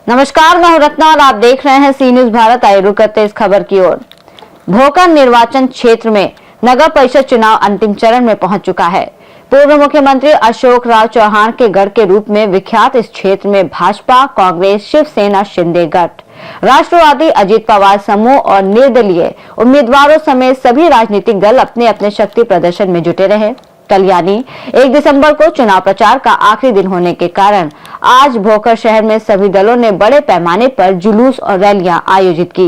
नमस्कार, मैं हूं रत्ना और आप देख रहे हैं सी न्यूज भारत। आइए रुक करते इस खबर की ओर। भोकर निर्वाचन क्षेत्र में नगर परिषद चुनाव अंतिम चरण में पहुंच चुका है। पूर्व मुख्यमंत्री अशोक राव चौहान के गढ़ के रूप में विख्यात इस क्षेत्र में भाजपा, कांग्रेस, शिवसेना, शिंदे गठ, राष्ट्रवादी, अजीत पवार समूह और निर्दलीय उम्मीदवारों समेत सभी राजनीतिक दल अपने अपने शक्ति प्रदर्शन में जुटे रहे। कल यानी 1 दिसंबर को चुनाव प्रचार का आखिरी दिन होने के कारण आज भोकर शहर में सभी दलों ने बड़े पैमाने पर जुलूस और रैलियां आयोजित की।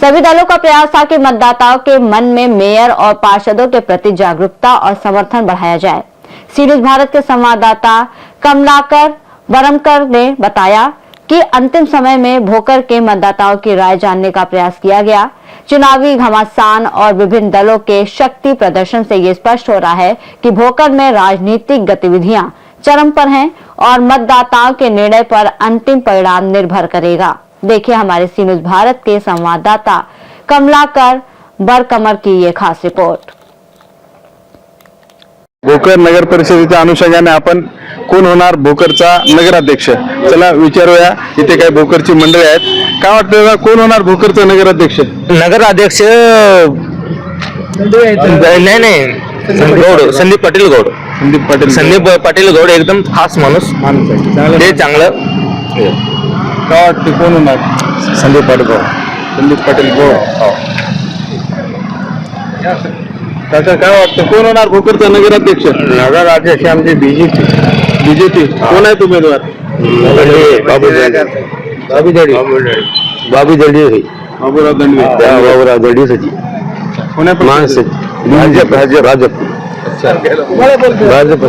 सभी दलों का प्रयास था कि मतदाताओं के मन में मेयर और पार्षदों के प्रति जागरूकता और समर्थन बढ़ाया जाए। सी न्यूज भारत के संवाददाता कमलाकर बरमकर ने बताया कि अंतिम समय में भोकर के मतदाताओं की राय जानने का प्रयास किया गया। चुनावी घमासान और विभिन्न दलों के शक्ति प्रदर्शन से ये स्पष्ट हो रहा है कि भोकर में राजनीतिक गतिविधियां चरम पर हैं और मतदाताओं के निर्णय पर अंतिम परिणाम निर्भर करेगा। देखिए हमारे सी न्यूज भारत के संवाददाता कमलाकर बरकमर की ये खास रिपोर्ट। भोकर नगर परिषदेच्या अनुषंगाने आपण कोण होणार भोकरचा नगराध्यक्ष, चला विचारूया। इथे काही भोकरची मंडळी आहेत, काय वाटतं कोण होणार भोकरचा नगराध्यक्ष? नगराध्यक्ष नाही गौड, संदीप पाटील गौड. संदीप पाटील गौड एकदम खास माणूस ते चांगलं. काय वाटतं कोण होणार? संदीप पाटील गौड. संदीप पाटील गौड. काका काय वाटतं कोण होणार भोकरचा नगराध्यक्ष? नगराध्यक्ष आमचे बीजेपी. कोण आहेत उमेदवार? बाबू दंडी. बाबूराव दंडवे. बाबूराव दंडी सची माणसं. भाजप. अच्छा, भाजप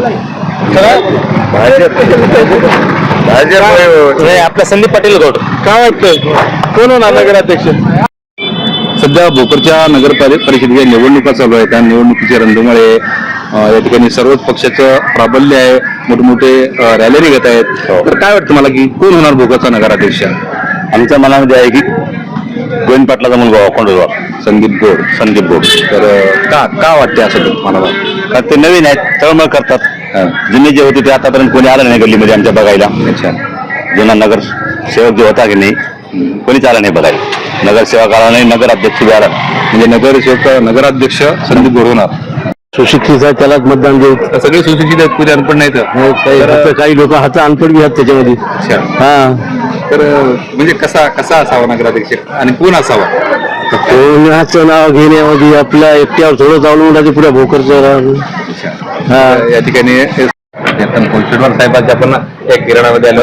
आपला संदीप पाटील गौड. काय वाटतं कोण होणार नगराध्यक्ष? सध्या भोकरच्या नगर परिषदेच्या निवडणुका चालू आहेत. त्या निवडणुकीचे रणधुमाळे या ठिकाणी सर्वच पक्षाचं प्राबल्य आहे, मोठमोठे रॅली घेत आहेत. तर काय वाटतं मला की कोण होणार भोकरचा नगराध्यक्ष? आमच्या मनामध्ये आहे की गोविंद पाटलाचा मुलगा अखंडोबा संदीप गोड. तर का वाटते असं मला? कारण ते नवीन आहेत, तळमळ करतात. जुने जे होते ते आतापर्यंत कोणी आलं नाही गल्लीमध्ये आमच्या बघायला. अच्छा, जुना नगरसेवक जो होता की नाही कोणीच आला नाही बघायला. नगरसेवक आला नाही, नगराध्यक्ष बी आला. म्हणजे नगराध्यक्ष संदीप गोड होणार. सुशिक्षित आहे त्यालाच मतदान देऊ. सगळे सुशिक्षित आहेत, कुठे अनपड नाही. तर काही लोक हात अनपड बी आहेत त्याच्यामध्ये. अच्छा, हा. तर म्हणजे कसा असावा नगराध्यक्ष आणि कोण असावा? कोणाचं नाव घेण्यामध्ये आपल्या एकट्यावर थोडं जाऊन पुढे भोकरचं. या ठिकाणी शेडवार साहेबांच्या आपण एक किराणामध्ये आलो.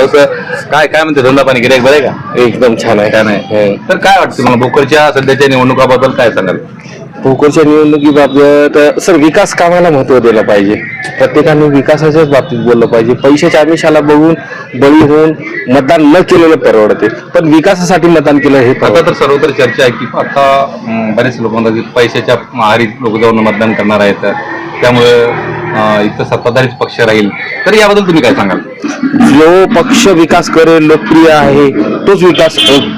काय म्हणते धंदा पाणी गिराईक बरं का? एकदम छान आहे. छान आहे. तर काय वाटतं मला भोकरच्या सध्याच्या निवडणुकाबद्दल काय सांगाल? भोकरच्या निवडणुकीबाबत सर विकास कामाला महत्व दिलं पाहिजे. प्रत्येकाने विकासाच्याच बाबतीत बोललं पाहिजे. पैशाच्या आमिषाला बघून बळी होऊन मतदान न केलेलं परवडते, पण विकासासाठी मतदान केलं हे. आता तर सर्वत्र चर्चा आहे की आता बरेच लोक म्हणतात की पैशाच्या आहारी लोक जाऊन मतदान करणार आहेत, त्यामुळे इथं सत्ताधारीच पक्ष राहील. तर याबद्दल तुम्ही काय सांगाल? जो पक्ष विकास करेल, लोकप्रिय आहे,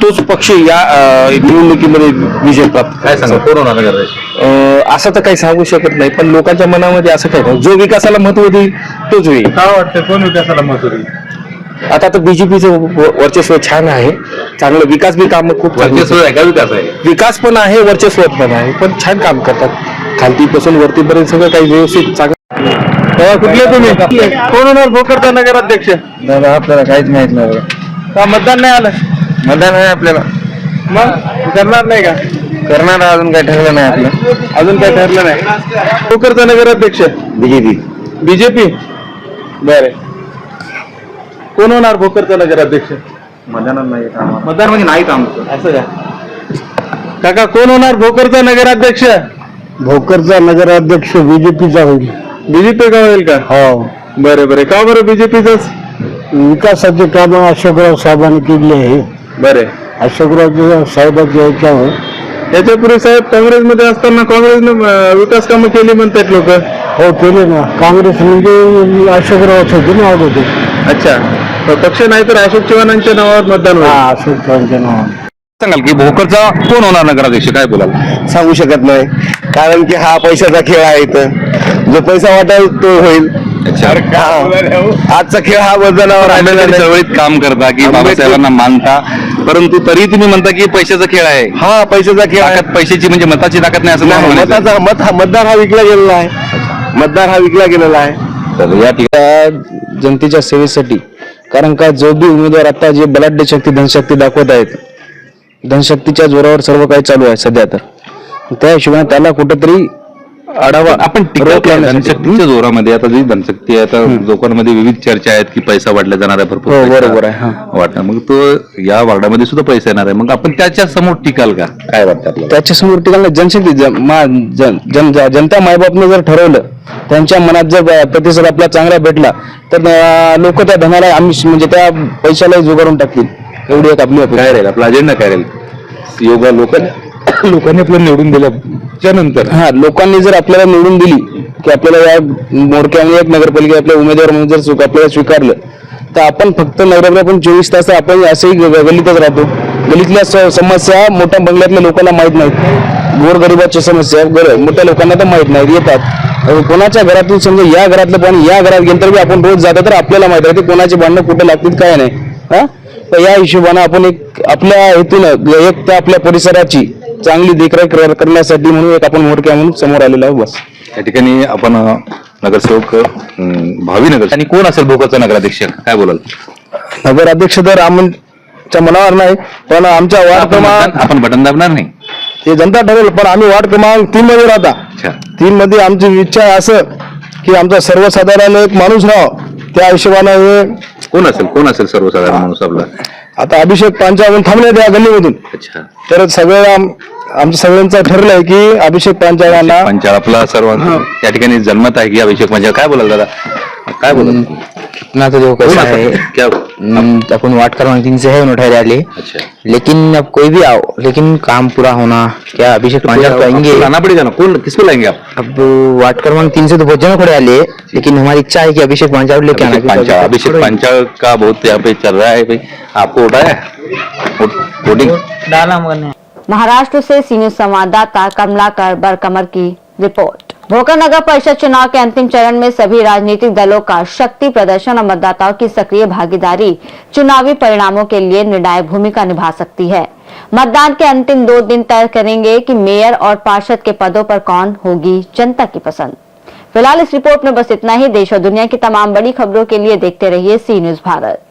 तोच पक्ष या निवडणुकीमध्ये विजय प्राप्त. काय सांगाल कोण होणार? असं तर काही सांगू शकत नाही, पण लोकांच्या मनामध्ये असं काही नाही. जो विकासाला महत्व देईल तोच होईल. काय वाटतं कोण विकासाला महत्व देईल? आता तर बीजेपीचं वर्चस्व छान आहे, चांगलं विकास बी काम खूप. वर्चस्व आहे का? विकास आहे, विकास पण आहे, वर्चस्व पण आहे, पण छान काम करतात. खालतीपासून वरतीपर्यंत सगळं काही व्यवस्थित चांगलं. कुठले तुम्ही? कोण होणार भोकरचा नगराध्यक्ष? दादा आपल्याला काहीच माहित नाही. का मतदान नाही आलं? मतदान आहे आपल्याला. मग करणार नाही का? करणार अजून काही ठरलं नाही आपलं. अजून काही ठरलं नाही. भोकरचा नगराध्यक्ष बीजेपी. बरे, कोण होणार भोकरचा नगराध्यक्ष? मतदान नाही काम. मतदान म्हणजे नाही काम असं का? काका कोण होणार भोकरचा नगराध्यक्ष? भोकरचा नगराध्यक्ष बीजेपीचा होईल. बीजेपी का होईल का? हो. बरे. का बरं बीजेपीच? विकासाचे काम अशोकराव साहेबांनी केले आहे. बरे, अशोकराव साहेबांच्या याच्यावर. याच्यापूर्वी साहेब काँग्रेसमध्ये असताना काँग्रेसनं विकास कामं केली म्हणतात लोक. हो केले ना. काँग्रेस म्हणजे अशोकराव होते ना अगोदर. अच्छा, पक्ष नाही तर अशोक चव्हाणांच्या नावावर मतदान होईल. अशोक चव्हाणांच्या नावावर. सांगाल की भोकरचा कोण होणार नगराध्यक्ष? काय बोलाल? सांगू शकत नाही, कारण की हा पैशाचा खेळ आहे. इथं जो पैसा वाटेल तो होईल. अच्छा. हा. आजचा खेळ हा मतदानावर आलेला आंबेडकरी नाही. चळवळीत काम करता की आंबेडकर- बाबासाहेबांना मानता, परंतु तरी तुम्ही म्हणता की पैशाचा खेळ आहे. हा पैशाचा खेळ आहे. ताकद पैशाची म्हणजे मताची ताकद नाही असं नाही नाही, म्हणायचं. मतदार हा विकला गेलेला आहे. मतदार हा विकला गेलेला आहे. तर या ठिकाणी त्या जनतेच्या सेवेसाठी, कारण का जो बी उमेदवार आता जे बलाढ्य शक्ती धनशक्ती दाखवत आहेत, धनशक्तीच्या जोरावर सर्व काही चालू आहे सध्या, तर त्या हिशोबाने त्याला कुठेतरी आढावा आपण टीका रोख केली लावण्यासाठी. धनशक्तीच्या जोरामध्ये. आता जी धनशक्ती आहे, आता लोकांमध्ये विविध चर्चा आहेत की पैसा वाटला जाणार आहे भरपूर. हो, पैसा बरोबर आहे, हा. वाटणार, मग तो या वार्डामध्ये सुद्धा पैसा येणार आहे. मग आपण त्याच्या समोर टिकाल का, काय वाटतं आपल्याला? त्याच्यासमोर टिकायला जनशक्ती जनता मायबापने जर ठरवलं, त्यांच्या मनात जर प्रतिसाद आपला चांगला भेटला, तर लोक त्या धनाला आम्ही म्हणजे त्या पैशाला जुगारून टाकतील, एवढी एक आपली अपेक्षा. काय राहील आपला अजेंडा, काय राहील? योगा लोकांनी आपल्याला निवडून दिल्याच्या नंतर हा, लोकांनी जर आपल्याला निवडून दिली की आपल्याला या मोडक्याने एक नगरपालिका आपल्या उमेदवार म्हणून जर आपल्याला स्वीकारलं, तर आपण फक्त नगरपालिका पण 24 तास आपण असेही गलितच राहतो. गलितल्या समस्या मोठ्या बंगल्यातल्या लोकांना माहित नाहीत, गोरगरिबाच्या समस्या मोठ्या लोकांना तर माहित नाहीत. येतात कोणाच्या घरातून, समजा या घरातलं पाणी या घरात गेलं तर आपण रोज जातो, तर आपल्याला माहित राहते कोणाची भांडणं कुठे लागतील काय नाही. हा, तर या हिशोबानं आपण एक आपल्या हेतून एक त्या आपल्या परिसराची चांगली देखरेख करण्यासाठी म्हणून एक आपण मोरक्या म्हणून समोर आलेलो आहोत. बस या ठिकाणी आपण नगरसेवक भावी नगर आणि कोण असेल भोकरचा नगराध्यक्ष, काय बोलाल? नगराध्यक्ष तर आमच्या मनावर नाही, पण आमच्या वार्ड क्रमांक आपण बटन दाबणार नाही. ते जनता ठरेल, पण आम्ही वार्ड क्रमांक 3 मध्ये राहता. अच्छा. 3 मध्ये आमची इच्छा आहे असं की आमचा सर्वसाधारण एक माणूस राहावा. त्या हिशोबानं हे कोण असेल सर्वसाधारण माणूस आपला? आता अभिषेक पांचाळ थांबले त्या गल्लीमधून, अच्छा. तर सगळं आमच्या सगळ्यांचं ठरलंय की अभिषेक पांचाळांना पंचाळ आपला सर्व त्या ठिकाणी जन्मत आहे की अभिषेक पंचाळ. काय बोलाल दादा, काय बोलाल? इतना तो देखो कैसा है, क्या? अपन वार्ड क्रमांक 3 से है उन्होंने वाले, अच्छा. लेकिन अब कोई भी आओ, लेकिन काम पूरा होना, क्या अभिषेक पांचाल तो आएंगे. लाना पड़ेगा ना, कौन किसको लाएंगे आप? अब वार्ड क्रमांक 3 से तो बहुत जन खड़े वाले, लेकिन हमारी इच्छा है कि अभिषेक पांचाल लेके आना. अभिषेक पंचाल का बहुत यहाँ पे चल रहा है भाई. आपको उठाया वोटिंग? महाराष्ट्र से सी न्यूज संवाददाता कमलाकर बरकमर की रिपोर्ट। भोकर नगर परिषद चुनाव के अंतिम चरण में सभी राजनीतिक दलों का शक्ति प्रदर्शन और मतदाताओं की सक्रिय भागीदारी चुनावी परिणामों के लिए निर्णायक भूमिका निभा सकती है। मतदान के अंतिम 2 दिन तय करेंगे कि मेयर और पार्षद के पदों पर कौन होगी जनता की पसंद। फिलहाल इस रिपोर्ट में बस इतना ही। देश और दुनिया की तमाम बड़ी खबरों के लिए देखते रहिए सी न्यूज भारत।